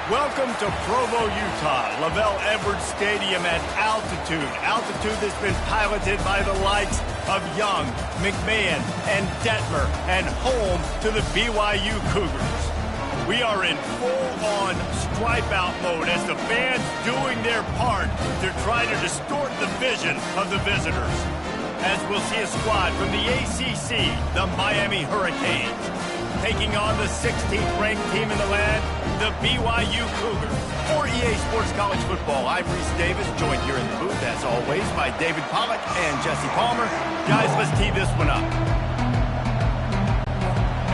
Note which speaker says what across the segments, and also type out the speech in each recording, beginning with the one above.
Speaker 1: Welcome to Provo, Utah, Lavelle Edwards Stadium at altitude. Altitude that's been piloted by the likes of Young, McMahon, and Detmer, and home to the BYU Cougars. We are in full-on stripe-out mode as the fans doing their part to try to distort the vision of the visitors. As we'll see a squad from the ACC, the Miami Hurricanes, taking on the 16th ranked team in the land, the BYU Cougars. For EA Sports College Football, I'm Reese Davis, joined here in the booth, as always, by David Pollack and Jesse Palmer. Guys, let's tee this one up.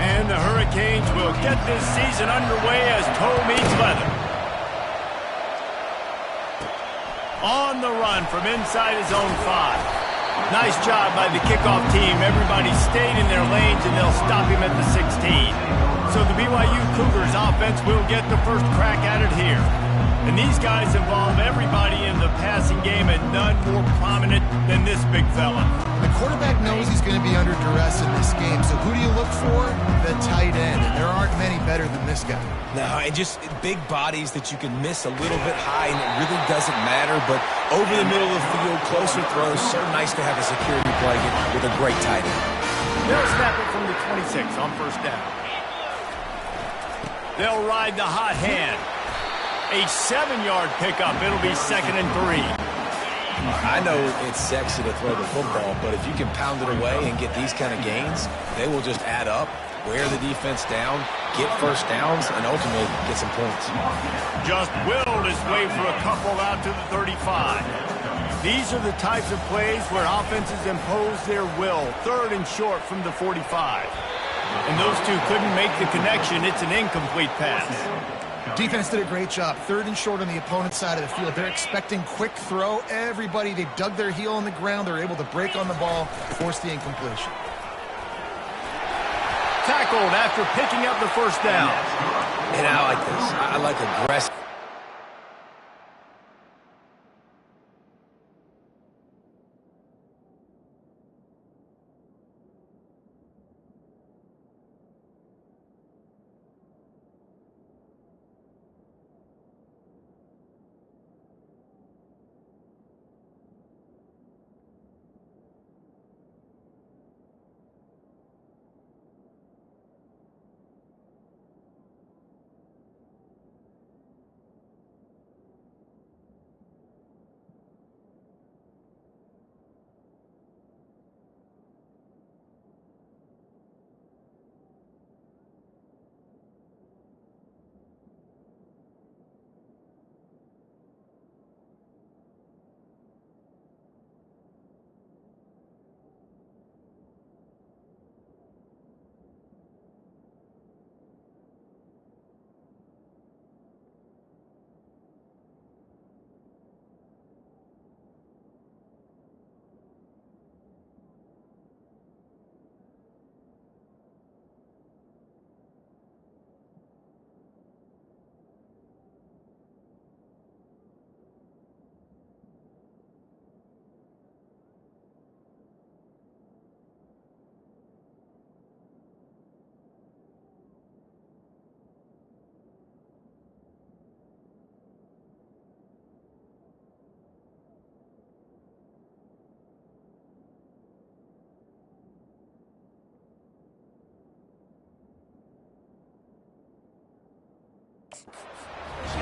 Speaker 1: And the Hurricanes will get this season underway as toe meets leather. On the run from inside his own 5. Nice job by the kickoff team. Everybody stayed in their lanes, and they'll stop him at the 16. So the BYU Cougars offense will get the first crack at it here. And these guys involve everybody in the passing game, and none more prominent than this big fella.
Speaker 2: The quarterback knows he's going to be under duress in this game, so who do you look for? The tight end, and there aren't many better than this guy.
Speaker 3: No, and just big bodies that you can miss a little bit high, and it really doesn't matter, but over the middle of the field, closer throws, so nice to have a security blanket with a great tight end.
Speaker 1: They'll snap it from the 26 on first down. They'll ride the hot hand. A 7-yard pickup. It'll be 2nd and 3.
Speaker 3: I know it's sexy to throw the football, but if you can pound it away and get these kind of gains, they will just add up, wear the defense down, get first downs, and ultimately get some points.
Speaker 1: Just willed his way for a couple out to the 35. These are the types of plays where offenses impose their will. 3rd and short from the 45. And those two couldn't make the connection. It's an incomplete pass.
Speaker 2: Defense did a great job. 3rd and short on the opponent's side of the field. They're expecting quick throw. Everybody, they dug their heel on the ground. They're able to break on the ball, force the incompletion.
Speaker 1: Tackled after picking up the first down.
Speaker 3: And I like this. I like aggressive.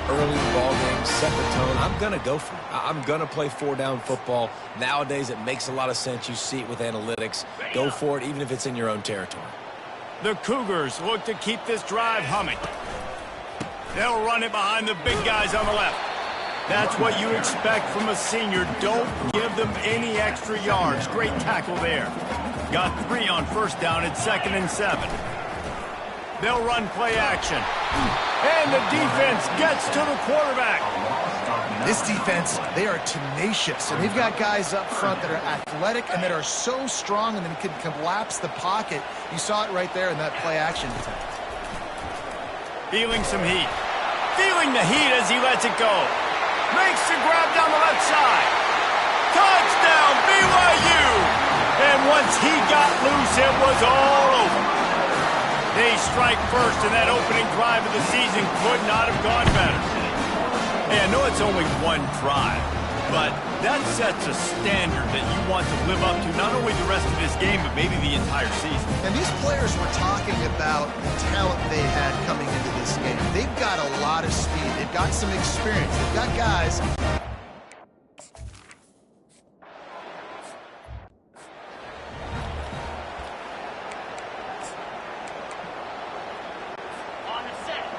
Speaker 3: Early ball game, set the tone. I'm going to go for it. I'm going to play 4-down football. Nowadays, it makes a lot of sense. You see it with analytics. Go for it, even if it's in your own territory.
Speaker 1: The Cougars look to keep this drive humming. They'll run it behind the big guys on the left. That's what you expect from a senior. Don't give them any extra yards. Great tackle there. Got 3 on first down at 2nd and 7. They'll run play action. And the defense gets to the quarterback.
Speaker 2: This defense, they are tenacious, and they've got guys up front that are athletic and that are so strong and then can collapse the pocket. You saw it right there in that play action attempt.
Speaker 1: Feeling some heat. Feeling the heat as he lets it go. Makes the grab down the left side. Touchdown, BYU! And once he got loose, it was all over. They strike first, and that opening drive of the season could not have gone better. Hey, I know it's only one drive, but that sets a standard that you want to live up to not only the rest of this game, but maybe the entire season.
Speaker 2: And these players were talking about the talent they had coming into this game. They've got a lot of speed. They've got some experience. They've got guys.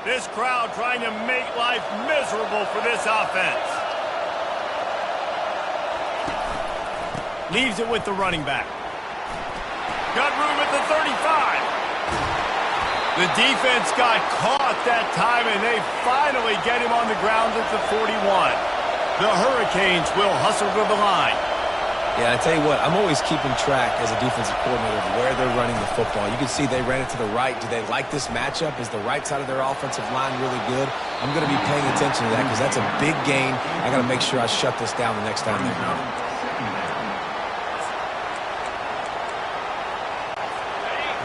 Speaker 1: This crowd trying to make life miserable for this offense. Leaves it with the running back. Got room at the 35. The defense got caught that time, and they finally get him on the ground at the 41. The Hurricanes will hustle to the line.
Speaker 3: Yeah, I tell you what, I'm always keeping track as a defensive coordinator of where they're running the football. You can see they ran it to the right. Do they like this matchup? Is the right side of their offensive line really good? I'm going to be paying attention to that because that's a big gain. I got to make sure I shut this down the next time they run it.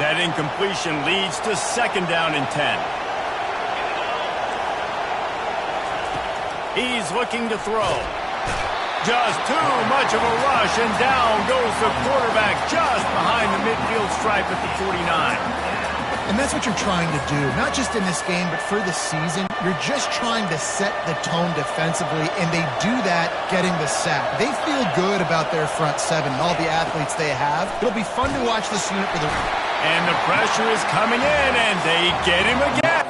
Speaker 1: That incompletion leads to 2nd down and 10. He's looking to throw. Just too much of a rush, and down goes the quarterback just behind the midfield stripe at the 49.
Speaker 2: And that's what you're trying to do, not just in this game, but for the season. You're just trying to set the tone defensively, and they do that getting the sack. They feel good about their front seven and all the athletes they have. It'll be fun to watch this unit for the...
Speaker 1: And the pressure is coming in, and they get him again.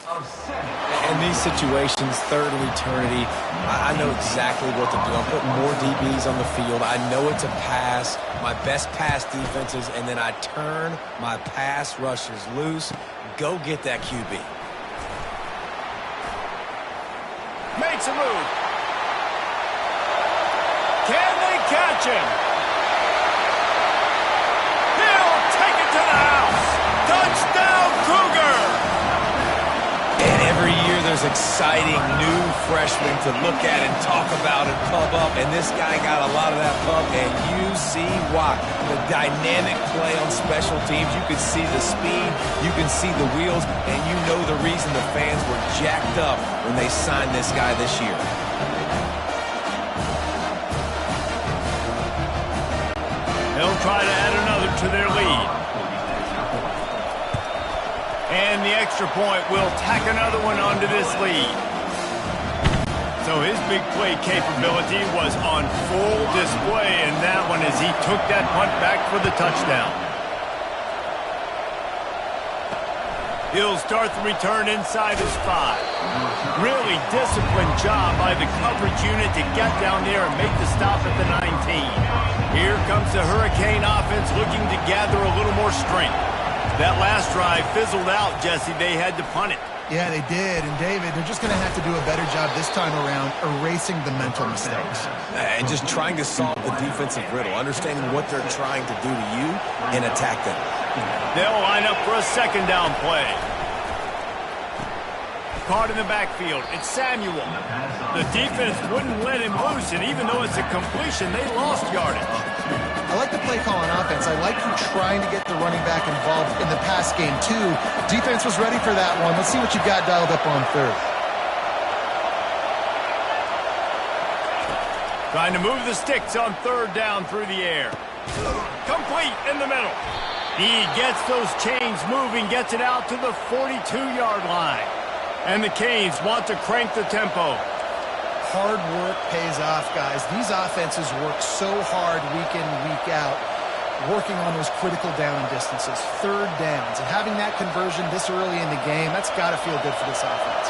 Speaker 3: In these situations, 3rd and eternity, I know exactly what to do. I'm putting more DBs on the field. I know it's a pass, my best pass defenses, and then I turn my pass rushers loose. Go get that QB.
Speaker 1: Makes a move. Can they catch him? He'll take it to the house. Touchdown, Cougar!
Speaker 3: And every year there's exciting new freshmen to look at and talk about and pub up. And this guy got a lot of that pub, and you see why. The dynamic play on special teams. You can see the speed. You can see the wheels. And you know the reason the fans were jacked up when they signed this guy this year.
Speaker 1: They'll try to add another to their lead. And the extra point will tack another one onto this lead. So his big play capability was on full display in that one as he took that punt back for the touchdown. He'll start the return inside his 5. Really disciplined job by the coverage unit to get down there and make the stop at the 19. Here comes the Hurricane offense looking to gather a little more strength. That last drive fizzled out, Jesse. They had to punt it.
Speaker 2: Yeah, they did. And, David, they're just going to have to do a better job this time around erasing the mental mistakes.
Speaker 3: And just trying to solve the defensive riddle, understanding what they're trying to do to you and attack them.
Speaker 1: They'll line up for a 2nd down play. Caught in the backfield. It's Samuel. The defense wouldn't let him loose, and even though it's a completion, they lost yardage.
Speaker 2: I like the play call on offense. I like you trying to get the running back involved in the pass game, too. Defense was ready for that one. Let's see what you got dialed up on 3rd.
Speaker 1: Trying to move the sticks on 3rd down through the air. Complete in the middle. He gets those chains moving, gets it out to the 42-yard line. And the Canes want to crank the tempo.
Speaker 2: Hard work pays off, guys. These offenses work so hard week in, week out, working on those critical down distances, 3rd downs. And having that conversion this early in the game, that's got to feel good for this offense.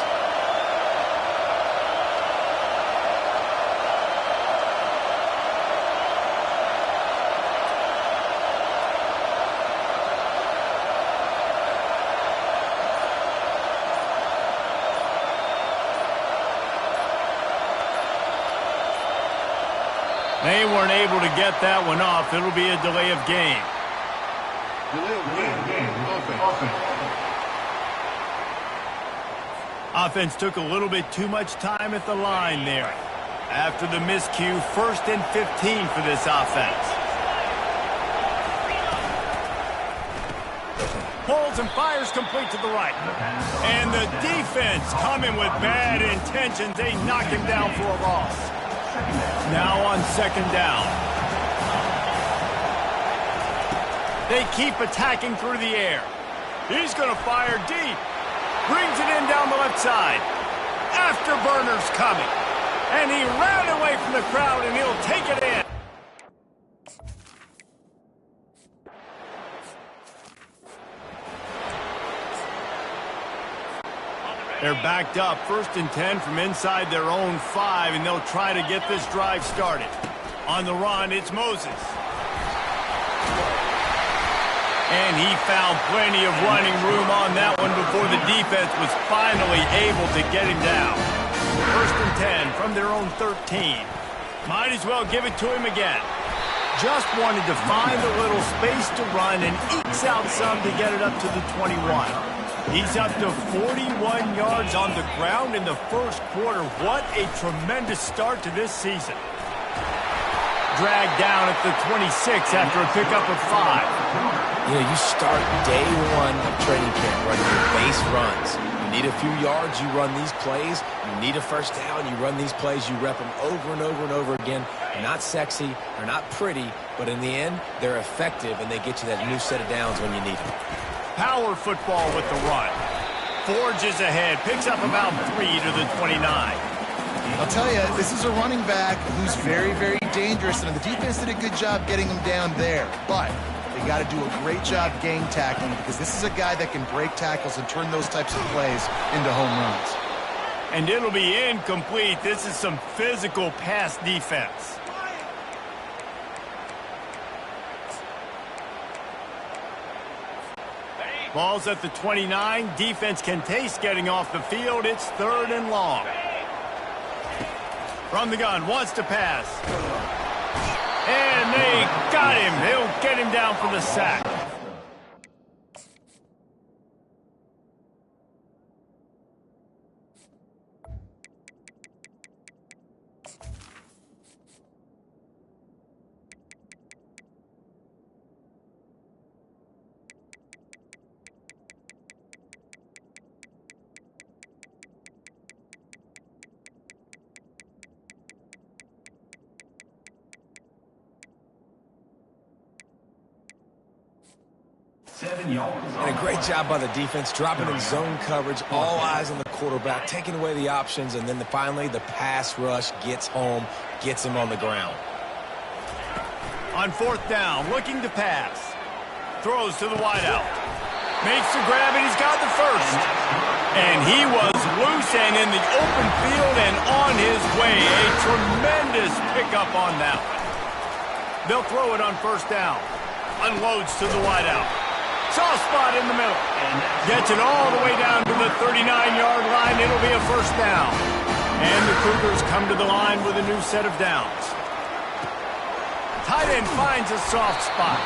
Speaker 1: They weren't able to get that one off. It'll be a delay of game. Offense took a little bit too much time at the line there. After the miscue, 1st and 15 for this offense. Pulls and fires complete to the right. And the defense coming with bad intentions. They knock him down for a loss. Now on 2nd down. They keep attacking through the air. He's going to fire deep. Brings it in down the left side. Afterburner's coming. And he ran away from the crowd, and he'll take it in. They're backed up, 1st and 10 from inside their own 5, and they'll try to get this drive started. On the run, it's Moses. And he found plenty of running room on that one before the defense was finally able to get him down. 1st and 10 from their own 13. Might as well give it to him again. Just wanted to find a little space to run and ekes out some to get it up to the 21. He's up to 41 yards on the ground in the 1st quarter. What a tremendous start to this season. Dragged down at the 26 after a pickup of 5.
Speaker 3: You know, you start day 1 of training camp running your base runs. You need a few yards, you run these plays. You need a 1st down, you run these plays. You rep them over and over and over again. They're not sexy, they're not pretty, but in the end, they're effective, and they get you that new set of downs when you need them.
Speaker 1: Power football with the run. Forges ahead, picks up about 3 to the 29.
Speaker 2: I'll tell you, this is a running back who's very, very dangerous, and the defense did a good job getting him down there. But they got to do a great job gang tackling, because this is a guy that can break tackles and turn those types of plays into home runs.
Speaker 1: And it'll be incomplete. This is some physical pass defense. Ball's at the 29. Defense can taste getting off the field. It's 3rd and long. From the gun, wants to pass. And they got him. He'll get him down for the sack.
Speaker 3: And a great job by the defense, dropping in zone coverage, all eyes on the quarterback, taking away the options, and then finally the pass rush gets home, gets him on the ground.
Speaker 1: On 4th down, looking to pass. Throws to the wideout. Makes the grab, and he's got the 1st. And he was loose and in the open field and on his way. A tremendous pickup on that one. They'll throw it on 1st down. Unloads to the wideout. Soft spot in the middle. Gets it all the way down to the 39-yard line. It'll be a 1st down. And the Cougars come to the line with a new set of downs. Tight end finds a soft spot.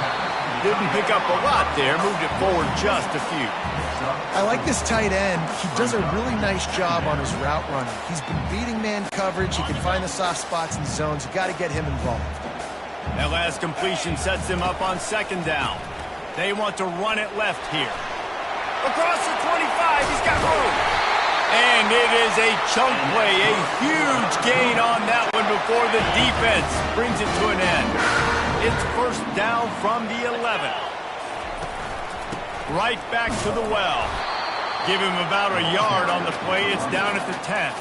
Speaker 1: Didn't pick up a lot there. Moved it forward just a few.
Speaker 2: I like this tight end. He does a really nice job on his route running. He's been beating man coverage. He can find the soft spots in zones. You got to get him involved.
Speaker 1: That last completion sets them up on 2nd down. They want to run it left here. Across the 25, he's got room. And it is a chunk play, a huge gain on that one before the defense brings it to an end. It's 1st down from the 11. Right back to the well. Give him about a yard on the play. It's down at the 10.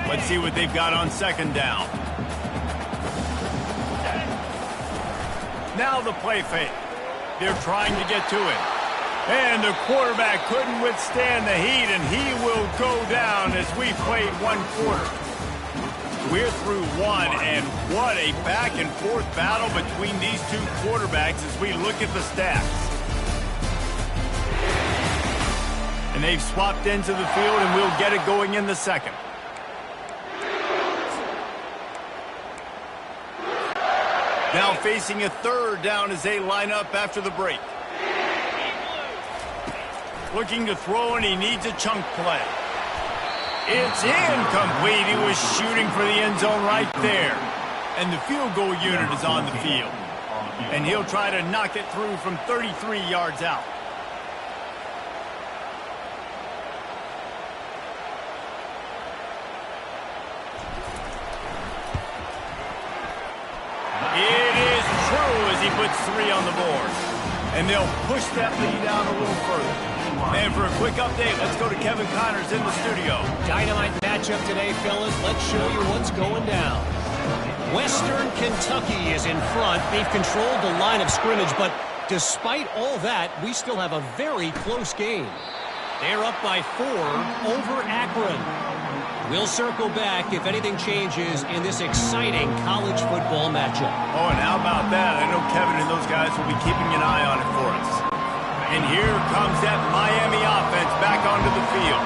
Speaker 1: Let's see what they've got on 2nd down. Now the play fake. They're trying to get to it. And the quarterback couldn't withstand the heat, and he will go down as we played 1 quarter. We're through 1, and what a back-and-forth battle between these 2 quarterbacks as we look at the stats. And they've swapped into the field, and we'll get it going in the 2nd. Now facing a third down as they line up after the break. Looking to throw, and he needs a chunk play. It's incomplete. He was shooting for the end zone right there. And the field goal unit is on the field. And he'll try to knock it through from 33 yards out. It is true as he puts 3 on the board. And they'll push that lead out a little further. And for a quick update, let's go to Kevin Connors in the studio.
Speaker 4: Dynamite matchup today, fellas. Let's show you what's going down. Western Kentucky is in front. They've controlled the line of scrimmage, but despite all that, we still have a very close game. They're up by 4 over Akron. We'll circle back if anything changes in this exciting college football matchup.
Speaker 1: Oh, and how about that? I know Kevin and those guys will be keeping an eye on it for us. And here comes that Miami offense back onto the field.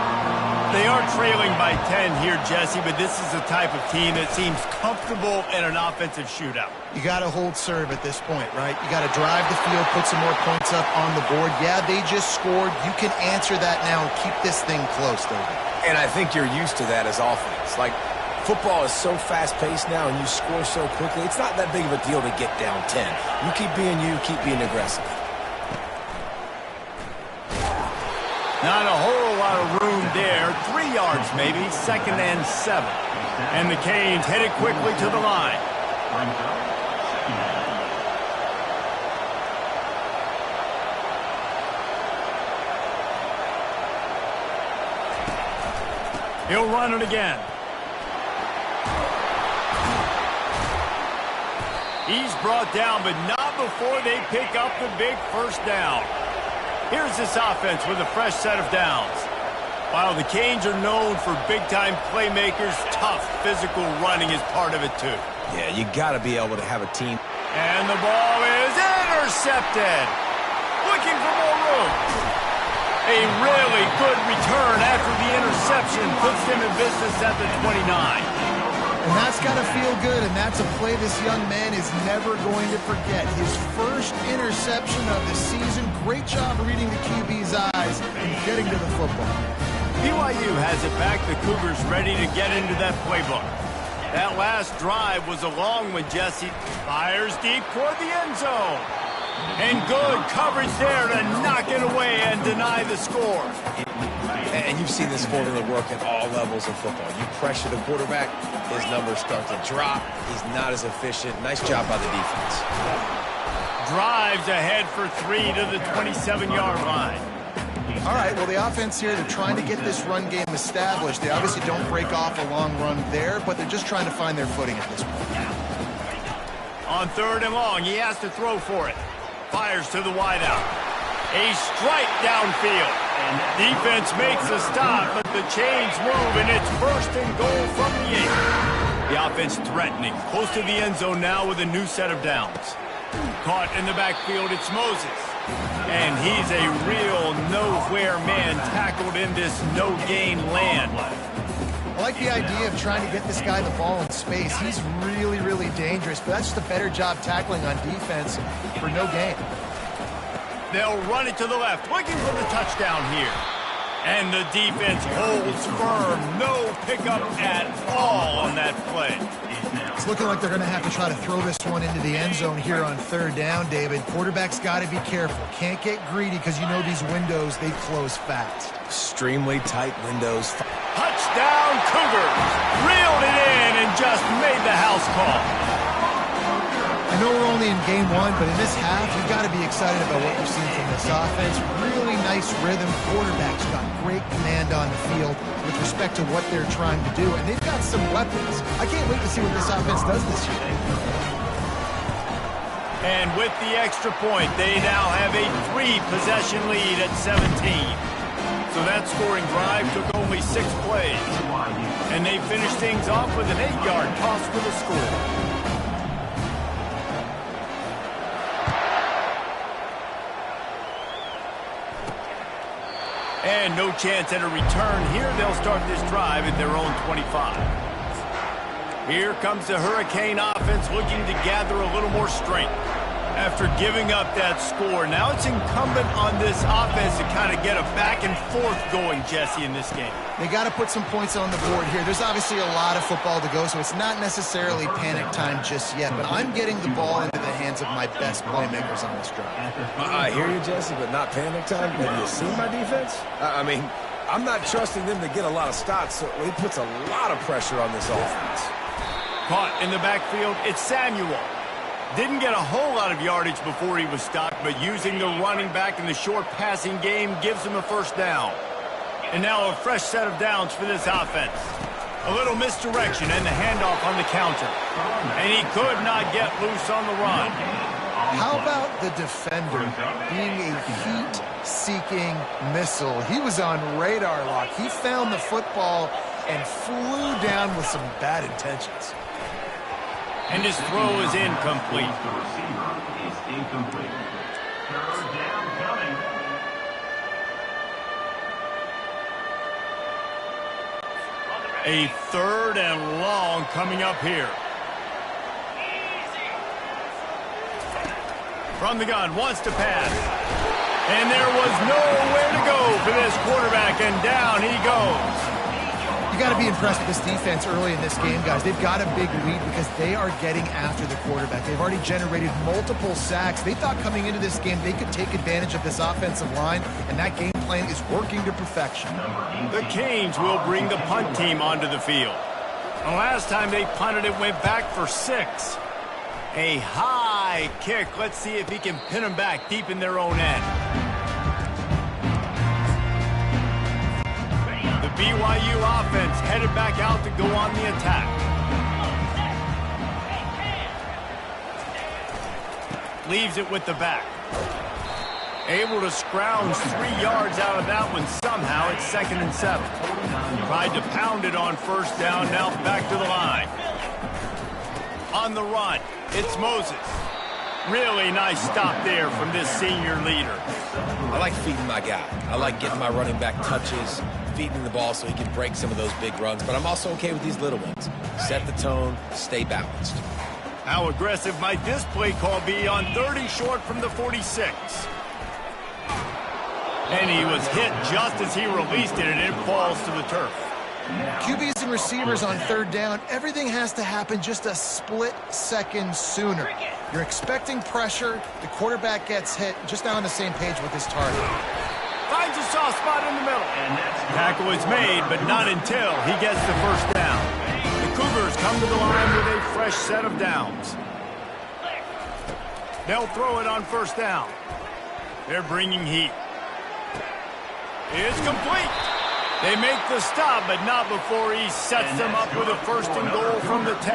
Speaker 1: They are trailing by 10 here, Jesse, but this is the type of team that seems comfortable in an offensive shootout.
Speaker 2: You got to hold serve at this point, right? You got to drive the field, put some more points up on the board. Yeah, they just scored. You can answer that now and keep this thing close, David.
Speaker 3: And I think you're used to that as offense. Like, football is so fast-paced now and you score so quickly, it's not that big of a deal to get down 10. You keep being aggressive.
Speaker 1: Not a whole lot of room there. 3 yards maybe, 2nd and 7. And the Canes headed quickly to the line. He'll run it again. He's brought down, but not before they pick up the big first down. Here's this offense with a fresh set of downs. While the Canes are known for big-time playmakers, tough physical running is part of it too.
Speaker 3: Yeah, you got to be able to have a team.
Speaker 1: And the ball is intercepted. Looking for more room. A really good return after the interception puts them in business at the 29.
Speaker 2: And that's got to feel good, and that's a play this young man is never going to forget. His first interception of the season. Great job reading the QB's eyes and getting to the football.
Speaker 1: BYU has it back. The Cougars ready to get into that playbook. That last drive was a long one, Jesse. Fires deep toward the end zone. And good coverage there to knock it away and deny the score.
Speaker 3: And you've seen this formula work at all levels of football. You pressure the quarterback, his numbers start to drop. He's not as efficient. Nice job by the defense.
Speaker 1: Drives ahead for 3 to the 27-yard line.
Speaker 2: All right, well, the offense here, they're trying to get this run game established. They obviously don't break off a long run there, but they're just trying to find their footing at this point.
Speaker 1: On 3rd and long, he has to throw for it. Fires to the wideout. A strike downfield. Defense makes a stop, but the chains move, and it's 1st and goal from the 8. The offense threatening. Close to the end zone now with a new set of downs. Caught in the backfield, it's Moses. And he's a real nowhere man tackled in this no-gain land.
Speaker 2: I like the idea of trying to get this guy the ball in space. He's really, really dangerous, but that's just a better job tackling on defense for no gain.
Speaker 1: They'll run it to the left, looking for the touchdown here. And the defense holds firm. No pickup at all on that play.
Speaker 2: It's looking like they're going to have to try to throw this one into the end zone here on 3rd down, David. Quarterback's got to be careful. Can't get greedy because you know these windows, they close fast.
Speaker 3: Extremely tight windows.
Speaker 1: Touchdown Cougars. Reeled it in and just made the house call.
Speaker 2: I know we're only in game 1, but in this half, you've got to be excited about what you've seen from this offense. Really nice rhythm. Quarterback's got great command on the field with respect to what they're trying to do, and they've got some weapons. I can't wait to see what this offense does this year.
Speaker 1: And with the extra point, they now have a 3-possession lead at 17. So that scoring drive took only 6 plays. And they finished things off with an 8-yard toss for the score. And no chance at a return here. They'll start this drive at their own 25. Here comes the Hurricane offense looking to gather a little more strength. After giving up that score, now it's incumbent on this offense to kind of get a back and forth going, Jesse, in this game.
Speaker 2: They got to put some points on the board here. There's obviously a lot of football to go, so it's not necessarily panic time just yet, but I'm getting the ball into the hands of my best playmakers on this drive.
Speaker 3: I hear you, Jesse, but not panic time. Have you seen my defense? I mean, I'm not trusting them to get a lot of stops, so it puts a lot of pressure on this offense.
Speaker 1: Caught in the backfield, it's Samuel. Didn't get a whole lot of yardage before he was stopped, but using the running back in the short passing game gives him a first down. And now a fresh set of downs for this offense. A little misdirection and the handoff on the counter. And he could not get loose on the run.
Speaker 2: How about the defender being a heat-seeking missile? He was on radar lock. He found the football and flew down with some bad intentions.
Speaker 1: And his throw is incomplete.
Speaker 5: The receiver is incomplete. Third down coming.
Speaker 1: A third and long coming up here. From the gun, wants to pass. And there was nowhere to go for this quarterback, and down he goes.
Speaker 2: You got to be impressed with this defense early in this game, guys. They've got a big lead because they are getting after the quarterback. They've already generated multiple sacks. They thought coming into this game they could take advantage of this offensive line, and that game plan is working to perfection.
Speaker 1: The Canes will bring the punt team onto the field. The last time they punted, it went back for 6. A high kick. Let's see if he can pin them back deep in their own end. BYU offense headed back out to go on the attack. Leaves it with the back. Able to scrounge 3 yards out of that one somehow. It's 2nd and 7. Tried to pound it on first down. Now back to the line. On the run, it's Moses. Really nice stop there from this senior leader.
Speaker 3: I like feeding my guy. I like getting my running back touches, feeding the ball so he can break some of those big runs, but I'm also okay with these little ones. Set the tone, stay balanced.
Speaker 1: How aggressive might this play call be on 30 short from the 46? And he was hit just as he released it, and it falls to the turf.
Speaker 2: QBs and receivers on third down, everything has to happen just a split second sooner. You're expecting pressure, the quarterback gets hit, just not on the same page with his target.
Speaker 1: Finds a soft spot in the middle. Tackle is made, but not until he gets the first down. The Cougars come to the line with a fresh set of downs. They'll throw it on first down. They're bringing heat. It's complete. They make the stop, but not before he sets them up with a 1st and goal from the 10.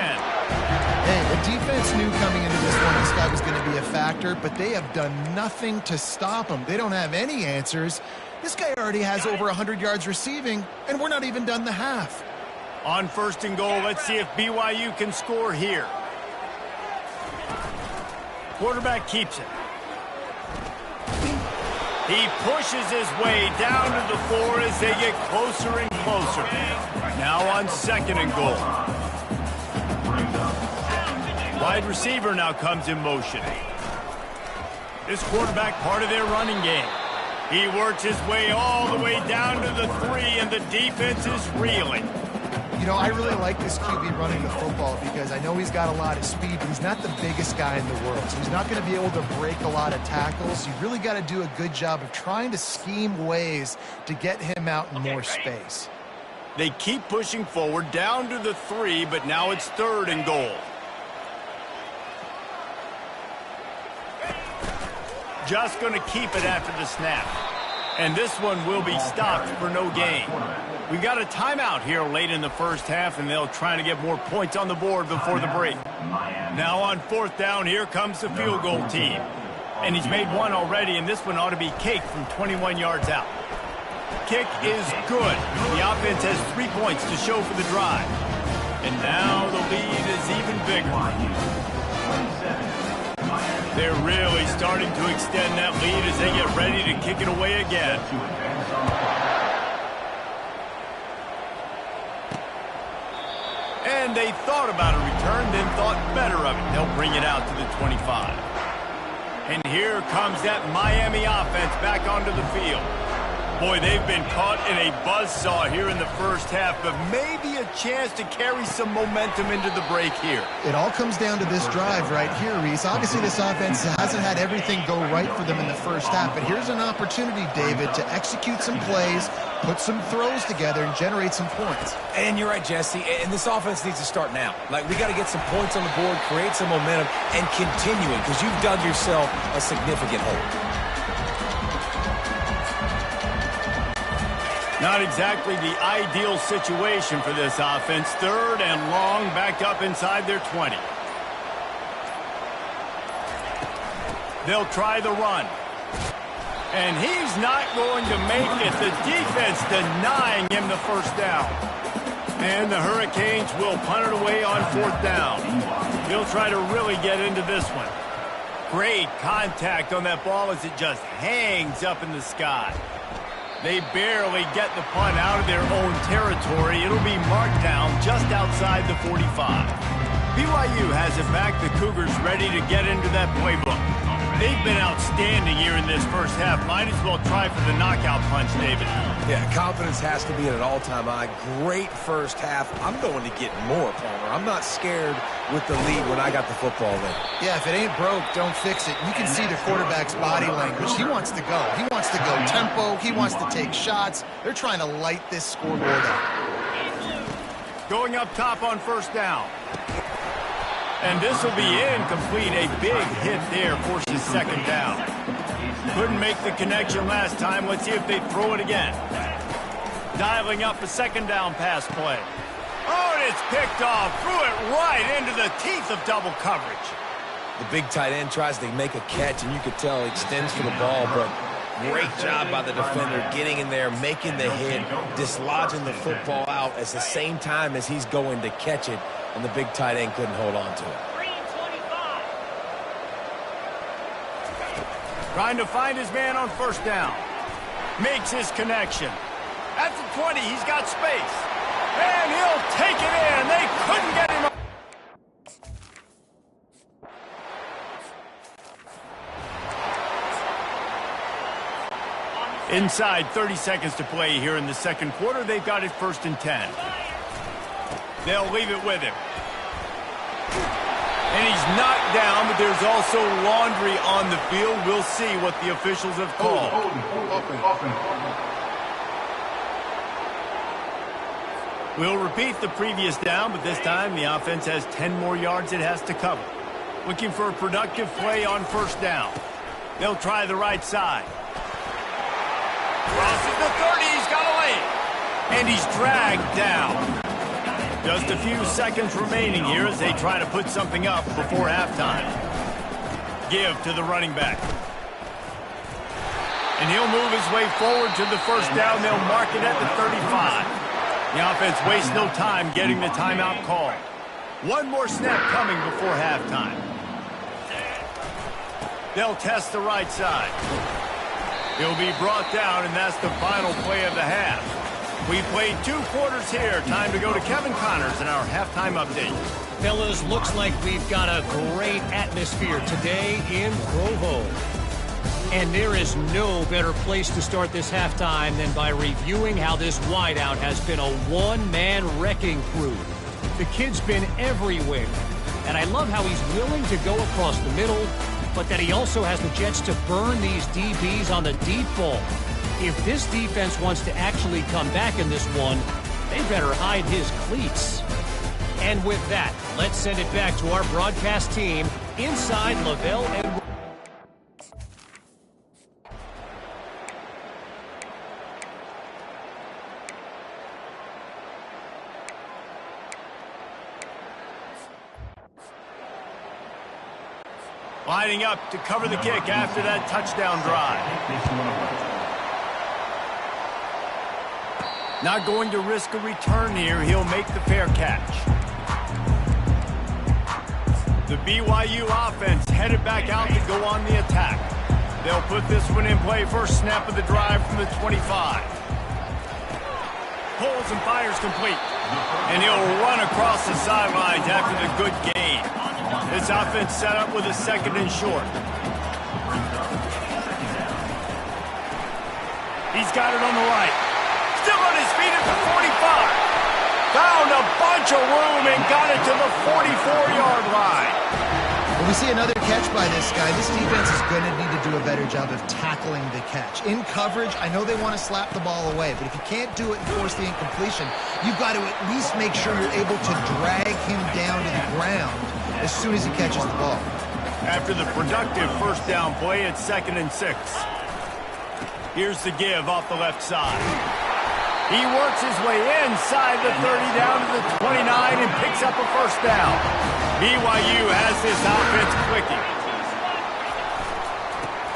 Speaker 2: Hey, the defense knew coming into this one this guy was going to be a factor, but they have done nothing to stop him. They don't have any answers. This guy already has over 100 yards receiving, and we're not even done the half.
Speaker 1: On 1st and goal, let's see if BYU can score here. Quarterback keeps it. He pushes his way down to the 4 as they get closer and closer. Now on 2nd and goal. Wide receiver now comes in motion. This quarterback part of their running game. He works his way all the way down to the 3, and the defense is reeling.
Speaker 2: You know, I really like this QB running the football because I know he's got a lot of speed, but he's not the biggest guy in the world. So he's not going to be able to break a lot of tackles. You really got to do a good job of trying to scheme ways to get him out in more space.
Speaker 1: They keep pushing forward down to the 3, but now it's 3rd and goal. Just going to keep it after the snap. And this one will be stopped for no gain. We've got a timeout here late in the first half, and they'll try to get more points on the board before the break. Now on 4th down, here comes the field goal team. And he's made one already, and this one ought to be cake from 21 yards out. Kick is good. The offense has 3 points to show for the drive. And now the lead is even bigger. They're really starting to extend that lead as they get ready to kick it away again. And they thought about a return, then thought better of it. They'll bring it out to the 25. And here comes that Miami offense back onto the field. Boy, they've been caught in a buzzsaw here in the first half, but maybe a chance to carry some momentum into the break here.
Speaker 2: It all comes down to this drive right here, Reese. Obviously, this offense hasn't had everything go right for them in the first half, but here's an opportunity, David, to execute some plays, put some throws together, and generate some points.
Speaker 3: And you're right, Jesse, and this offense needs to start now. Like, we got to get some points on the board, create some momentum, and continue it, because you've dug yourself a significant hole.
Speaker 1: Not exactly the ideal situation for this offense. 3rd and long, backed up inside their 20. They'll try the run. And he's not going to make it. The defense denying him the first down. And the Hurricanes will punt it away on 4th down. He'll try to really get into this one. Great contact on that ball as it just hangs up in the sky. They barely get the punt out of their own territory. It'll be marked down just outside the 45. BYU has it back. The Cougars ready to get into that playbook. They've been outstanding here in this first half. Might as well try for the knockout punch, David.
Speaker 3: Yeah, confidence has to be at an all-time high. Great first half. I'm going to get more, Palmer. I'm not scared with the lead when I got the football there.
Speaker 2: Yeah, if it ain't broke, don't fix it. You can see the quarterback's body language. He wants to go. He wants to go tempo. He wants to take shots. They're trying to light this scoreboard up.
Speaker 1: Going up top on 1st down. And this will be incomplete. A big hit there forces 2nd down. Couldn't make the connection last time. Let's see if they throw it again. Dialing up a 2nd down pass play. Oh, and it's picked off. Threw it right into the teeth of double coverage.
Speaker 3: The big tight end tries to make a catch, and you could tell he extends for the ball, but great job by the defender getting in there, making the hit, dislodging the football out at the same time as he's going to catch it, and the big tight end couldn't hold on to it.
Speaker 1: Trying to find his man on 1st down. Makes his connection. At the 20, he's got space. And he'll take it in. They couldn't get him. Inside 30 seconds to play here in the 2nd quarter. They've got it 1st and 10. They'll leave it with him. And he's knocked down, but there's also laundry on the field. We'll see what the officials have called. We'll repeat the previous down, but this time the offense has 10 more yards it has to cover. Looking for a productive play on 1st down. They'll try the right side. Crosses the 30, he's got a lane. And he's dragged down. Just a few seconds remaining here as they try to put something up before halftime. Give to the running back. And he'll move his way forward to the 1st down. They'll mark it at the 35. The offense wastes no time getting the timeout call. One more snap coming before halftime. They'll test the right side. He'll be brought down, and that's the final play of the half. We played 2 quarters here. Time to go to Kevin Connors in our halftime update.
Speaker 4: Fellas, looks like we've got a great atmosphere today in Provo. And there is no better place to start this halftime than by reviewing how this wideout has been a one-man wrecking crew. The kid's been everywhere. And I love how he's willing to go across the middle, but that he also has the jets to burn these DBs on the deep ball. If this defense wants to actually come back in this one, they better hide his cleats. And with that, let's send it back to our broadcast team inside Lavelle and...
Speaker 1: Lining up to cover the kick after that touchdown drive. Not going to risk a return here. He'll make the fair catch. The BYU offense headed back out to go on the attack. They'll put this one in play. First snap of the drive from the 25. pulls and fires complete. And he'll run across the sidelines after the good gain. This offense set up with a 2nd and short. He's got it on the right. Still on his feet at the 45. Found a bunch of room and got it to the 44-yard line.
Speaker 2: When we see another catch by this guy, this defense is going to need to do a better job of tackling the catch. In coverage, I know they want to slap the ball away, but if you can't do it and force the incompletion, you've got to at least make sure you're able to drag him down to the ground as soon as he catches the ball.
Speaker 1: After the productive first down play, it's 2nd and 6. Here's the give off the left side. He works his way inside the 30 down to the 29 and picks up a first down. BYU has this offense clicking.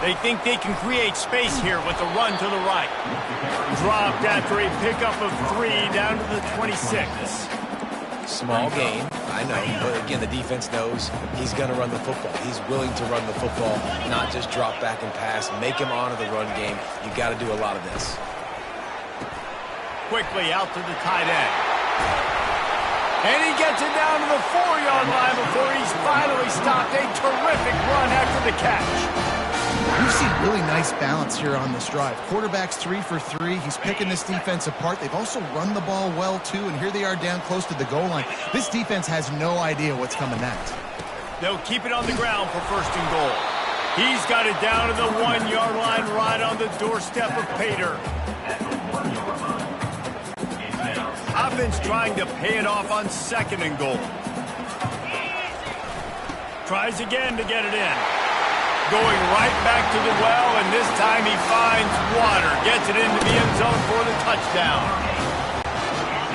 Speaker 1: They think they can create space here with the run to the right. Dropped after a pickup of 3 down to the 26.
Speaker 3: Small gain, I know, but again, the defense knows he's going to run the football. He's willing to run the football, not just drop back and pass, make him honor the run game. You got to do a lot of this.
Speaker 1: Quickly out to the tight end. And he gets it down to the 4-yard line before he's finally stopped. A terrific run after the catch.
Speaker 2: We've seen really nice balance here on this drive. Quarterback's 3 for 3. He's picking this defense apart. They've also run the ball well, too, and here they are down close to the goal line. This defense has no idea what's coming next.
Speaker 1: They'll keep it on the ground for 1st and goal. He's got it down to the 1-yard line right on the doorstep of Pater. Offense trying to pay it off on 2nd and goal. Tries again to get it in. Going right back to the well, and this time he finds water. Gets it into the end zone for the touchdown.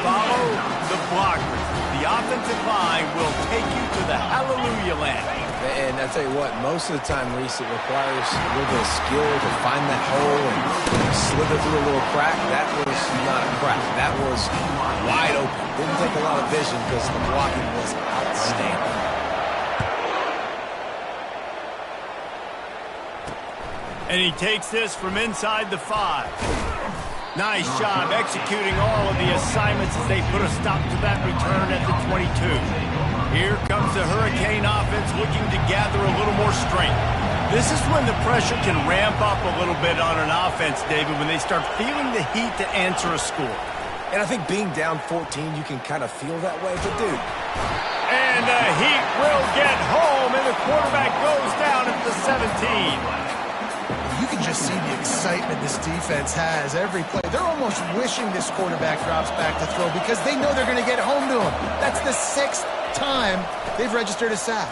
Speaker 1: Follow the blockers. The offensive line will take you to the hallelujah land.
Speaker 3: And I tell you what, most of the time, Reese, it requires a little bit of skill to find that hole and slither through a little crack. That was not a crack. That was wide open. Didn't take a lot of vision because the blocking was outstanding.
Speaker 1: And he takes this from inside the 5. Nice job executing all of the assignments as they put a stop to that return at the 22. Here comes the Hurricane offense looking to gather a little more strength. This is when the pressure can ramp up a little bit on an offense, David, when they start feeling the heat to answer a score.
Speaker 3: And I think being down 14, you can kind of feel that way, but dude.
Speaker 1: And the heat will get home, and the quarterback goes down at the 17.
Speaker 2: You can just see the excitement this defense has every play. They're almost wishing this quarterback drops back to throw because they know they're going to get home to him. That's the 6th time they've registered a sack.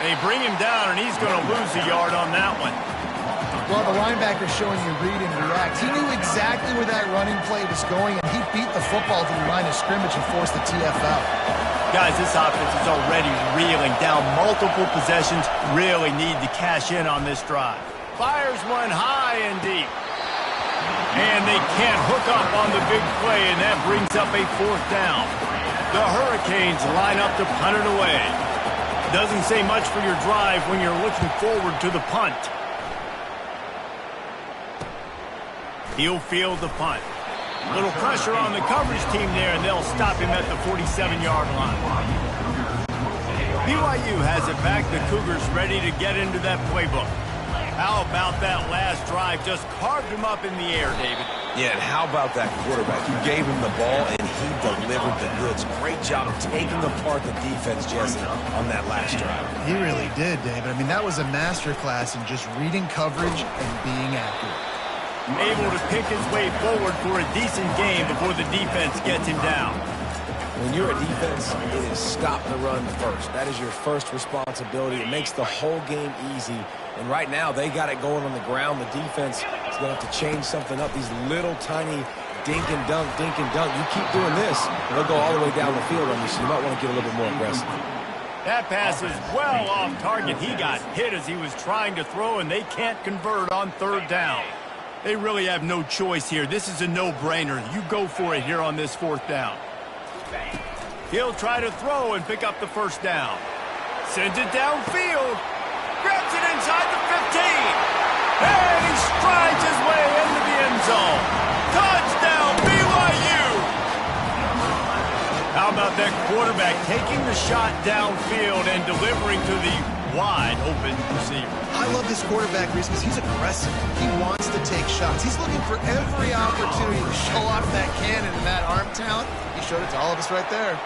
Speaker 1: They bring him down, and he's going to lose a yard on that one.
Speaker 2: Well, the linebacker's showing you read and react. He knew exactly where that running play was going, and he beat the football to the line of scrimmage and forced the TFL.
Speaker 1: Guys, this offense is already reeling down multiple possessions. Really need to cash in on this drive. Fires one high and deep. And they can't hook up on the big play, and that brings up a 4th down. The Hurricanes line up to punt it away. Doesn't say much for your drive when you're looking forward to the punt. He'll field the punt. Little pressure on the coverage team there, and they'll stop him at the 47-yard line. BYU has it back. The Cougars ready to get into that playbook. How about that last drive? Just carved him up in the air, David.
Speaker 3: Yeah, and how about that quarterback? You gave him the ball, and he delivered the goods. Great job of taking apart the defense, Jesse, on that last drive.
Speaker 2: He really did, David. I mean, that was a masterclass in just reading coverage and being accurate.
Speaker 1: Able to pick his way forward for a decent game before the defense gets him down.
Speaker 3: When you're a defense, it is stop the run first. That is your first responsibility. It makes the whole game easy. And right now, they got it going on the ground. The defense is going to have to change something up. These little tiny dink and dunk, dink and dunk. You keep doing this, and they'll go all the way down the field on you, so you might want to get a little bit more aggressive.
Speaker 1: That pass is well off target. He got hit as he was trying to throw, and they can't convert on 3rd down. They really have no choice here. This is a no-brainer. You go for it here on this 4th down. He'll try to throw and pick up the 1st down. Sends it downfield. Grabs it inside the 15. And he strides his way into the end zone. Touchdown, BYU! about that quarterback taking the shot downfield and delivering to the wide open receiver?
Speaker 2: I love this quarterback, Reese, because he's aggressive. He wants to take shots. He's looking for every opportunity to show off that cannon and that arm talent. He showed it to all of us right there.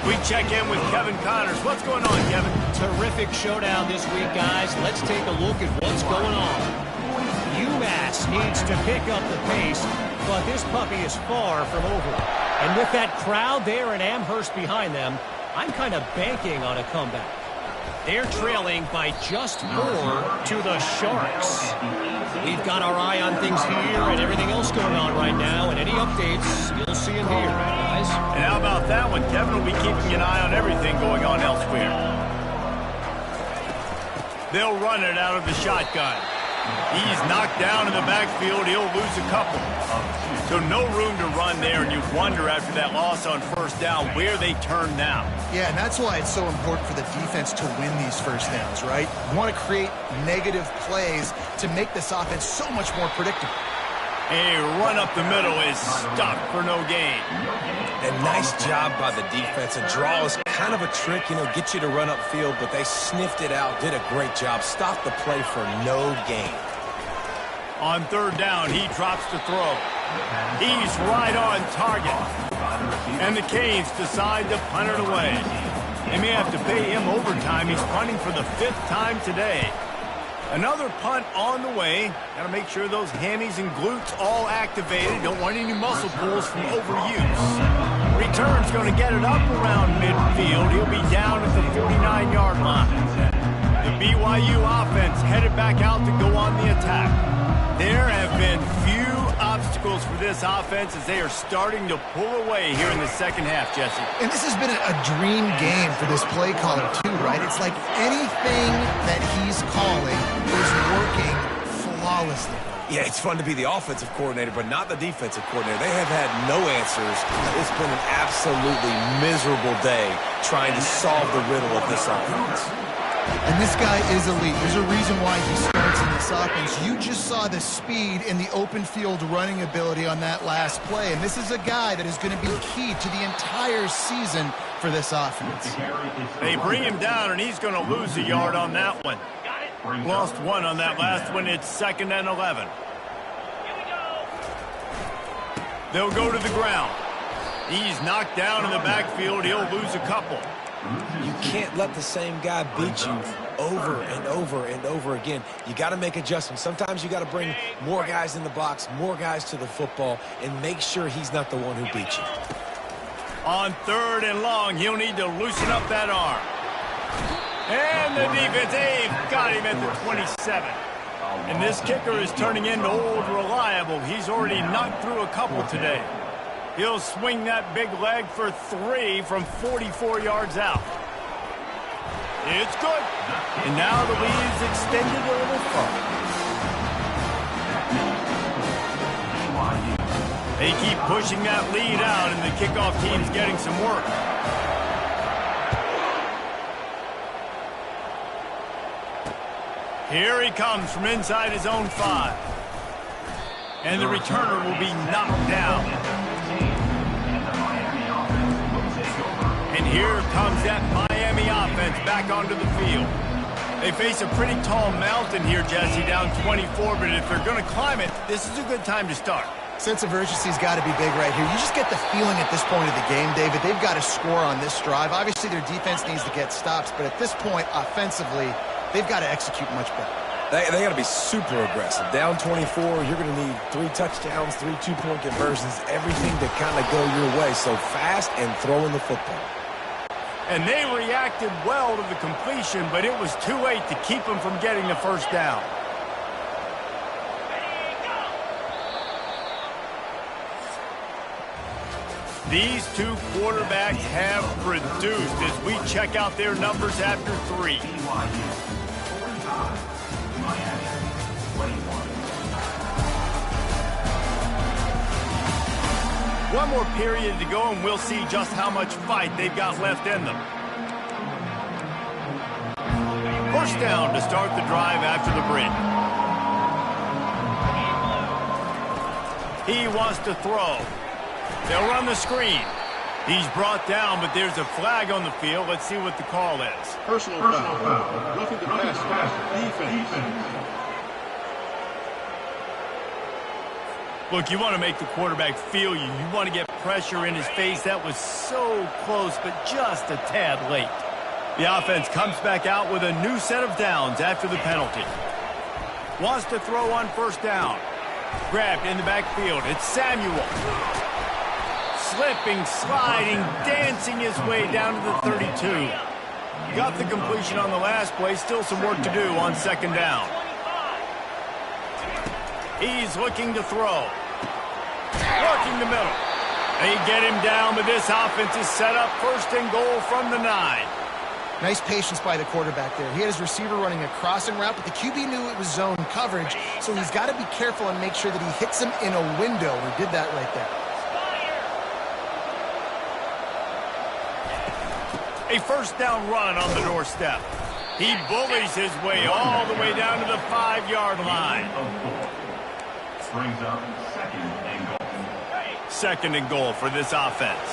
Speaker 1: We check in with Kevin Connors. What's going on, Kevin?
Speaker 4: Terrific showdown this week, guys. Let's take a look at what's going on. UMass needs to pick up the pace, but this puppy is far from over. And with that crowd there in Amherst behind them, I'm kind of banking on a comeback. They're trailing by just 4 to the Sharks. We've got our eye on things here and everything else going on right now, and any updates you'll see in here, guys.
Speaker 1: And how about that one? Kevin will be keeping an eye on everything going on elsewhere. They'll run it out of the shotgun. He's knocked down in the backfield. He'll lose a couple. So no room to run there, and you wonder after that loss on first down where they turn now.
Speaker 2: Yeah, and that's why it's so important for the defense to win these first downs, right? You want to create negative plays to make this offense so much more predictable.
Speaker 1: A run up the middle is stuck for no gain.
Speaker 3: And nice job by the defense. A draw is kind of a trick, get you to run upfield, but they sniffed it out, did a great job, stopped the play for no gain.
Speaker 1: On third down, he drops to throw. He's right on target. And the Canes decide to punt it away. They may have to pay him overtime. He's punting for the 5th time today. Another punt on the way. Got to make sure those hammies and glutes all activated. Don't want any muscle pulls from overuse. Return's going to get it up around midfield. He'll be down at the 49-yard line. The BYU offense headed back out to go on the attack. There have been few obstacles for this offense as they are starting to pull away here in the second half, Jesse.
Speaker 2: And this has been a dream game for this play caller, too, right? It's like anything that he's calling is working flawlessly.
Speaker 3: Yeah, it's fun to be the offensive coordinator, but not the defensive coordinator. They have had no answers. It's been an absolutely miserable day trying to solve the riddle of this offense.
Speaker 2: And this guy is elite. There's a reason why he starts in this offense. You just saw the speed and the open field running ability on that last play. And this is a guy that is going to be key to the entire season for this offense.
Speaker 1: They bring him down, and he's going to lose a yard on that one. Lost 1 on that last one. It's 2nd and 11. They'll go to the ground. He's knocked down in the backfield. He'll lose a couple.
Speaker 3: You can't let the same guy beat you over and over and over again. You got to make adjustments. Sometimes you got to bring more guys in the box, more guys to the football, and make sure he's not the one who beat you.
Speaker 1: On 3rd and long, he'll need to loosen up that arm. And the defense, they've got him at the 27. And this kicker is turning into old reliable. He's already knocked through a couple today. He'll swing that big leg for 3 from 44 yards out. It's good. And now the lead's extended a little further. They keep pushing that lead out, and the kickoff team's getting some work. Here he comes from inside his own 5. And the returner will be knocked down. And here comes that Miami offense back onto the field. They face a pretty tall mountain here, Jesse, down 24, but if they're going to climb it, this is a good time to start.
Speaker 2: Sense of urgency's got to be big right here. You just get the feeling at this point of the game, David, they've got to score on this drive. Obviously, their defense needs to get stops, but at this point, offensively, they've got to execute much better.
Speaker 3: They got to be super aggressive. Down 24, you're going to need 3 touchdowns, 3 two-point conversions, everything to kind of go your way. So fast and throwing the football.
Speaker 1: And they reacted well to the completion, but it was too late to keep them from getting the first down. These two quarterbacks have produced as we check out their numbers after 3. One more period to go, and we'll see just how much fight they've got left in them. First down to start the drive after the break. He wants to throw. They'll run the screen. He's brought down, but there's a flag on the field. Let's see what the call is.
Speaker 6: Personal foul. Roughing the passer. Defense.
Speaker 1: Look, you want to make the quarterback feel you. You want to get pressure in his face. That was so close, but just a tad late. The offense comes back out with a new set of downs after the penalty. Wants to throw on first down. Grabbed in the backfield. It's Samuel. Slipping, sliding, dancing his way down to the 32. Got the completion on the last play. Still some work to do on second down. He's looking to throw. Working the middle. They get him down, but this offense is set up first and goal from the 9.
Speaker 2: Nice patience by the quarterback there. He had his receiver running a crossing route, but the QB knew it was zone coverage, so he's got to be careful and make sure that he hits him in a window. He did that right there.
Speaker 1: A first down run on the doorstep. He bullies his way all the way down to the 5-yard line.
Speaker 5: Brings up second and goal.
Speaker 1: Second and goal for this offense.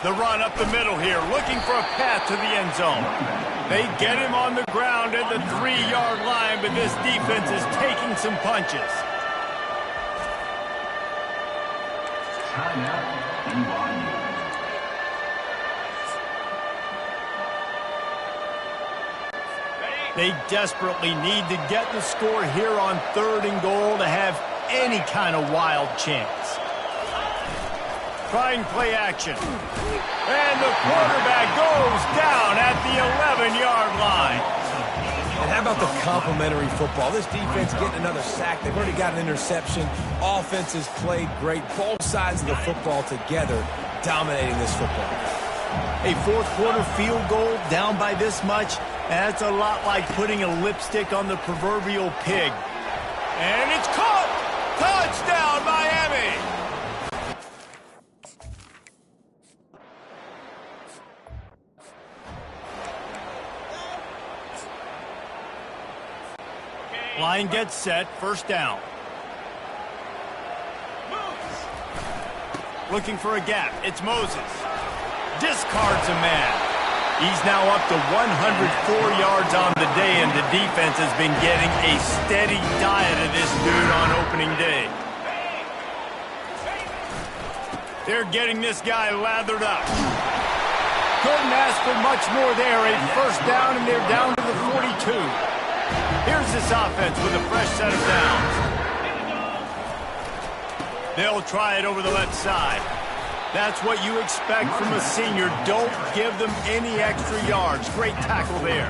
Speaker 1: The run up the middle here, looking for a path to the end zone. They get him on the ground at the 3-yard line, but this defense is taking some punches.
Speaker 5: Timeout, BYU.
Speaker 1: They desperately need to get the score here on third and goal to have any kind of wild chance. Trying play action. And the quarterback goes down at the 11-yard line.
Speaker 3: And how about the complimentary football? This defense getting another sack. They've already got an interception. Offense has played great. Both sides of the football together dominating this football.
Speaker 1: A fourth-quarter field goal down by this much. That's a lot like putting a lipstick on the proverbial pig. And it's caught! Touchdown, Miami! Line gets set, first down. Looking for a gap, it's Moses. Discards a man. He's now up to 104 yards on the day, and the defense has been getting a steady diet of this dude on opening day. They're getting this guy lathered up. Couldn't ask for much more there. A first down, and they're down to the 42. Here's this offense with a fresh set of downs. They'll try it over the left side. That's what you expect from a senior. Don't give them any extra yards. Great tackle there.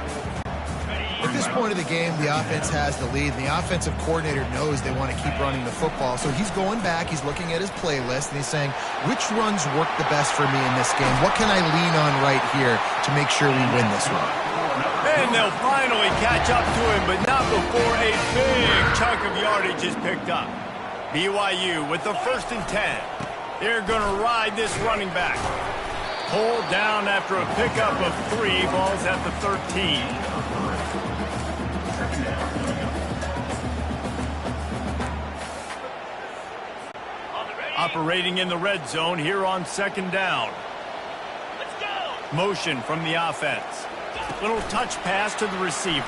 Speaker 2: At this point of the game, the offense has the lead, and the offensive coordinator knows they want to keep running the football. So he's going back, he's looking at his playlist, and he's saying, which runs work the best for me in this game? What can I lean on right here to make sure we win this one?
Speaker 1: And they'll finally catch up to him, but not before a big chunk of yardage is picked up. BYU with the 1st and 10. They're going to ride this running back. Pulled down after a pickup of 3. Ball's at the 13. Operating in the red zone here on second down. Motion from the offense. Little touch pass to the receiver.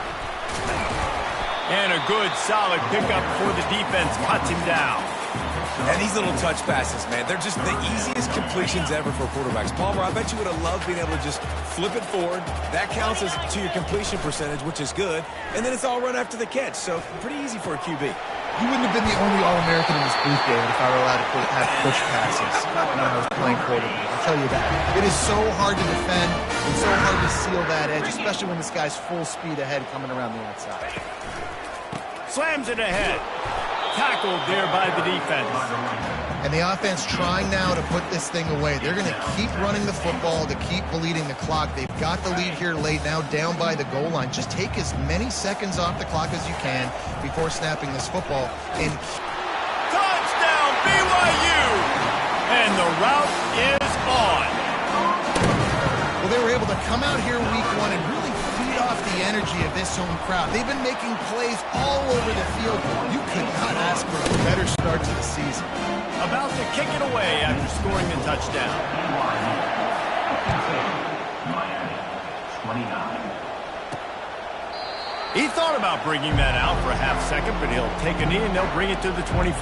Speaker 1: And a good, solid pickup before the defense cuts him down.
Speaker 3: And these little touch passes, man, they're just the easiest completions ever for quarterbacks. Palmer, I bet you would have loved being able to just flip it forward. That counts as to your completion percentage, which is good. And then it's all run after the catch, so pretty easy for a QB.
Speaker 2: You wouldn't have been the only All-American in this booth, David, if I were allowed to have push passes when I was playing quarterback. I'll tell you that. It is so hard to defend and so hard to seal that edge, especially when this guy's full speed ahead coming around the outside.
Speaker 1: Slams it ahead. Tackled there by the defense.
Speaker 2: And the offense trying now to put this thing away. They're going to keep running the football to keep bleeding the clock. They've got the lead here late, now down by the goal line. Just take as many seconds off the clock as you can before snapping this football. And
Speaker 1: touchdown, BYU! And the route is on.
Speaker 2: Well, they were able to come out here week 1 and really feed off the energy of this home crowd. They've been making plays all over the field. You could not ask for a better start to the season.
Speaker 1: touchdown.
Speaker 5: Miami, 29.
Speaker 1: He thought about bringing that out for a half second, but he'll take a knee and they'll bring it to the 25.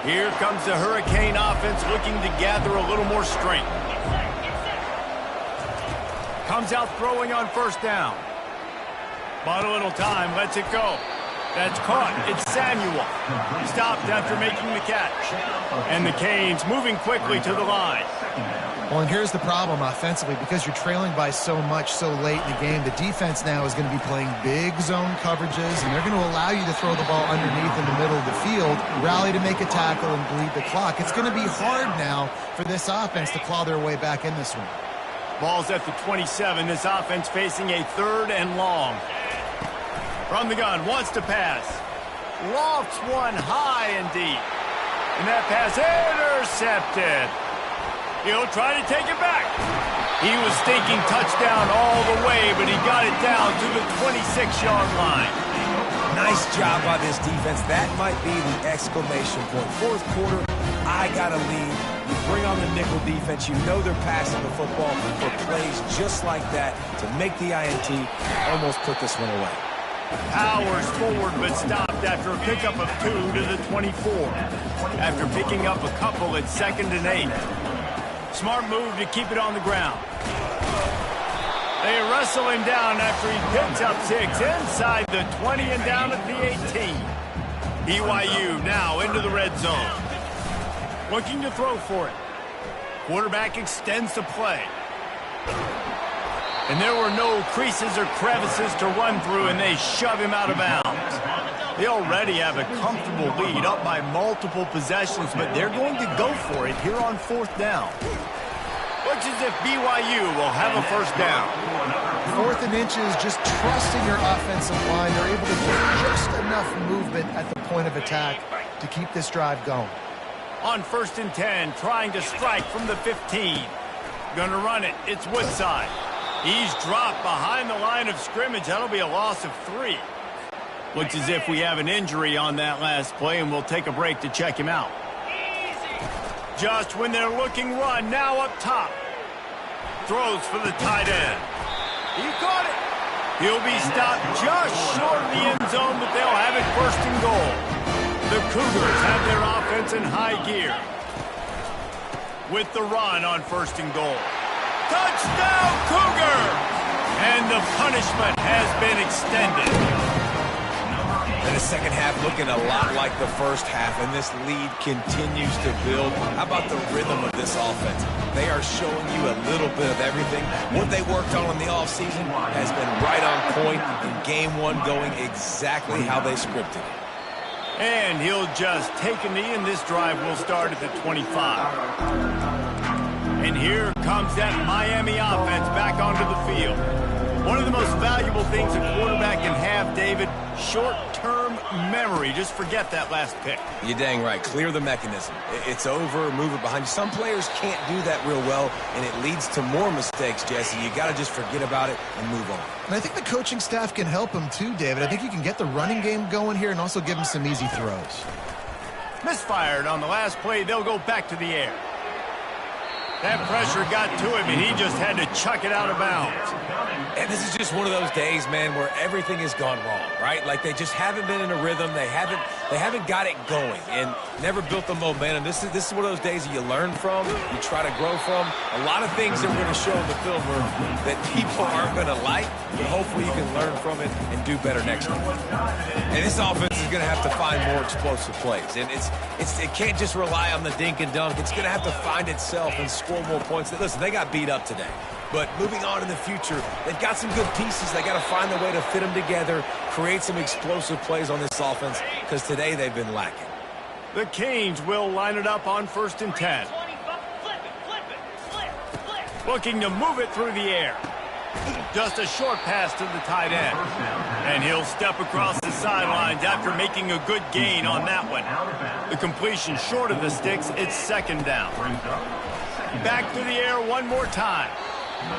Speaker 1: Here comes the Hurricane offense looking to gather a little more strength. Comes out throwing on first down. Bought a little time, lets it go. That's caught. It's Samuel. Stopped after making the catch. And the Canes moving quickly to the line.
Speaker 2: Well, and here's the problem offensively. Because you're trailing by so much so late in the game, the defense now is going to be playing big zone coverages, and they're going to allow you to throw the ball underneath in the middle of the field, rally to make a tackle, and bleed the clock. It's going to be hard now for this offense to claw their way back in this one.
Speaker 1: Ball's at the 27. This offense facing a 3rd and long. From the gun, wants to pass. Lofts one high and deep. And that pass intercepted. He'll try to take it back. He was thinking touchdown all the way, but he got it down to the 26-yard line.
Speaker 3: Nice job by this defense. That might be the exclamation point. Fourth quarter, I got to lead. You bring on the nickel defense. You know they're passing the football for plays just like that to make the INT. Almost put this one away.
Speaker 1: Powers forward, but stopped after a pickup of 2 to the 24. After picking up a couple at 2nd and 8. Smart move to keep it on the ground. They wrestle him down after he picks up 6 inside the 20 and down at the 18. BYU now into the red zone. Looking to throw for it. Quarterback extends the play. And there were no creases or crevices to run through, and they shove him out of bounds. They already have a comfortable lead, up by multiple possessions, but they're going to go for it here on 4th down. Looks as if BYU will have a first down.
Speaker 2: 4th and inches, just trusting your offensive line. They're able to get just enough movement at the point of attack to keep this drive going.
Speaker 1: On 1st and 10, trying to strike from the 15. Gonna run it. It's Woodside. He's dropped behind the line of scrimmage. That'll be a loss of 3. Looks as if we have an injury on that last play, and we'll take a break to check him out. Just when they're looking run, now up top. Throws for the tight end. He caught it. He'll be stopped just short of the end zone, but they'll have it 1st and goal. The Cougars have their offense in high gear. With the run on 1st and goal. Touchdown, Cougar! And the punishment has been extended.
Speaker 3: And the second half looking a lot like the first half, and this lead continues to build. How about the rhythm of this offense? They are showing you a little bit of everything. What they worked on in the offseason has been right on point, and game 1 going exactly how they scripted it.
Speaker 1: And he'll just take a knee, and this drive will start at the 25. And here comes that Miami offense back onto the field. One of the most valuable things a quarterback can have, David, short-term memory. Just forget that last pick.
Speaker 3: You're dang right. Clear the mechanism. It's over, move it behind you. Some players can't do that real well, and it leads to more mistakes, Jesse. You got to just forget about it and move on.
Speaker 2: And I think the coaching staff can help him too, David. I think you can get the running game going here and also give him some easy throws.
Speaker 1: Misfired on the last play. They'll go back to the air. That pressure got to him, and he just had to chuck it out of bounds.
Speaker 3: And this is just one of those days, man, where everything has gone wrong, right? Like they just haven't been in a rhythm. They haven't got it going and never built the momentum. This is one of those days that you learn from, you try to grow from. A lot of things that we're going to show in the film that people aren't going to like, but hopefully you can learn from it and do better next time. And this offense is going to have to find more explosive plays. And it can't just rely on the dink and dunk. It's going to have to find itself and score more points. Listen, they got beat up today. But moving on in the future, they've got some good pieces. They got to find a way to fit them together, create some explosive plays on this offense, because today they've been lacking.
Speaker 1: The Canes will line it up on 1st and 10. Looking to move it through the air. Just a short pass to the tight end. And he'll step across the sidelines after making a good gain on that one. The completion short of the sticks, it's 2nd down. Back to the air one more time.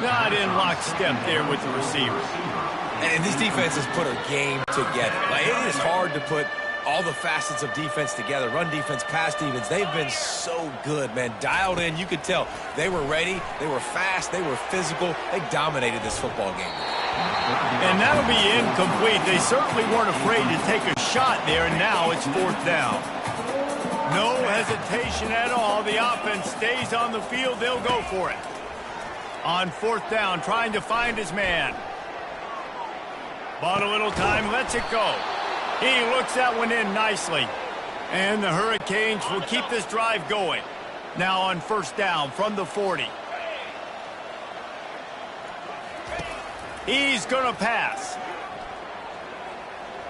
Speaker 1: Not in lockstep there with the receiver.
Speaker 3: And this defense has put a game together. Like, it is hard to put all the facets of defense together, run defense, pass defense. They've been so good, man. Dialed in, you could tell. They were ready, they were fast, they were physical. They dominated this football game.
Speaker 1: And that'll be incomplete. They certainly weren't afraid to take a shot there, and now it's 4th down. No hesitation at all. The offense stays on the field. They'll go for it. On 4th down, trying to find his man. Bought a little time, lets it go. He looks that one in nicely. And the Hurricanes will keep this drive going. Now on 1st down from the 40. He's going to pass.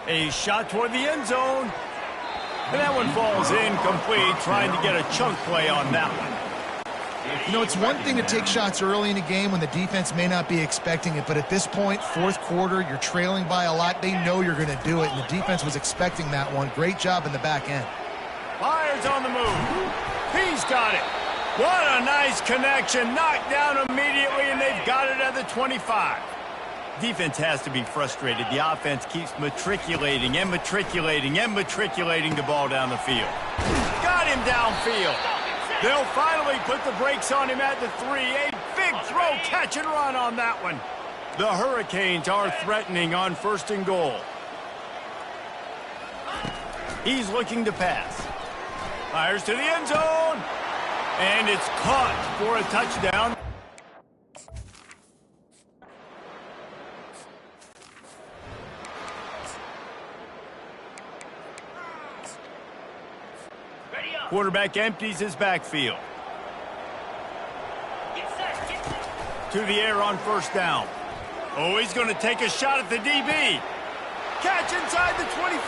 Speaker 1: A shot toward the end zone. And that one falls incomplete, trying to get a chunk play on that one.
Speaker 2: You know, it's one thing to take shots early in a game when the defense may not be expecting it, but at this point, 4th quarter, you're trailing by a lot. They know you're going to do it, and the defense was expecting that one. Great job in the back end.
Speaker 1: Fires on the move. He's got it. What a nice connection. Knocked down immediately, and they've got it at the 25. Defense has to be frustrated. The offense keeps matriculating and matriculating and matriculating the ball down the field. Got him downfield. They'll finally put the brakes on him at the 3. A big throw, catch and run on that one. The Hurricanes are threatening on 1st and goal. He's looking to pass. Fires to the end zone. And it's caught for a touchdown. Quarterback empties his backfield. To the air on 1st down. Oh, he's going to take a shot at the DB. Catch inside the 25.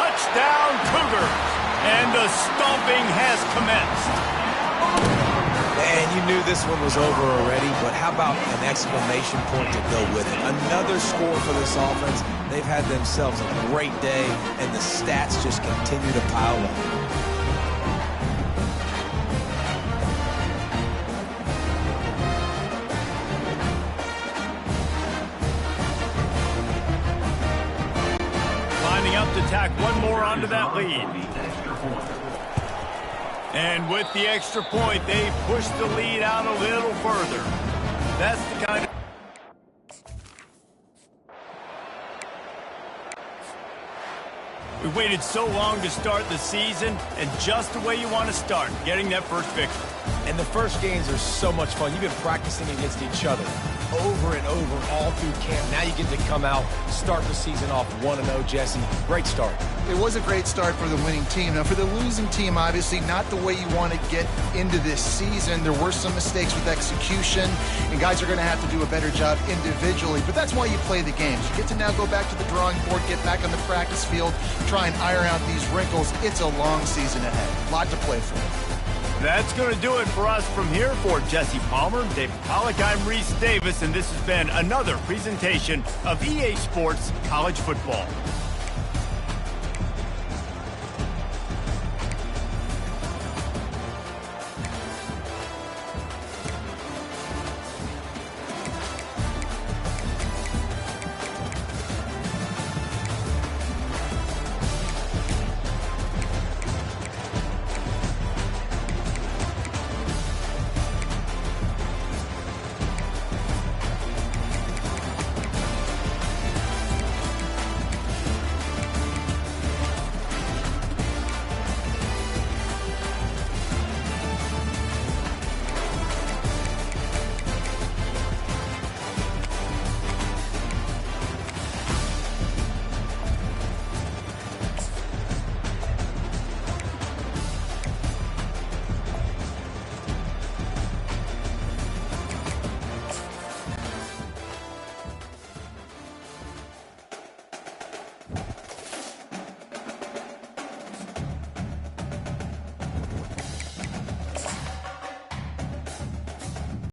Speaker 1: Touchdown Cougars. And the stomping has commenced.
Speaker 3: And you knew this one was over already, but how about an exclamation point to go with it? Another score for this offense. They've had themselves a great day, and the stats just continue to pile up.
Speaker 1: Lining up to tack one more onto that lead. And with the extra point, they push the lead out a little further. That's the kind of... We waited so long to start the season, and just the way you want to start, getting that first victory.
Speaker 3: And the first games are so much fun. You've been practicing against each other over and over all through camp. Now you get to come out, start the season off 1-0, Jesse. Great start.
Speaker 2: It was a great start for the winning team. Now, for the losing team, obviously, not the way you want to get into this season. There were some mistakes with execution, and guys are going to have to do a better job individually. But that's why you play the games. You get to now go back to the drawing board, get back on the practice field, try and iron out these wrinkles. It's a long season ahead. A lot to play for.
Speaker 1: That's going to do it for us from here. For Jesse Palmer, David Pollack, I'm Reese Davis, and this has been another presentation of EA Sports College Football.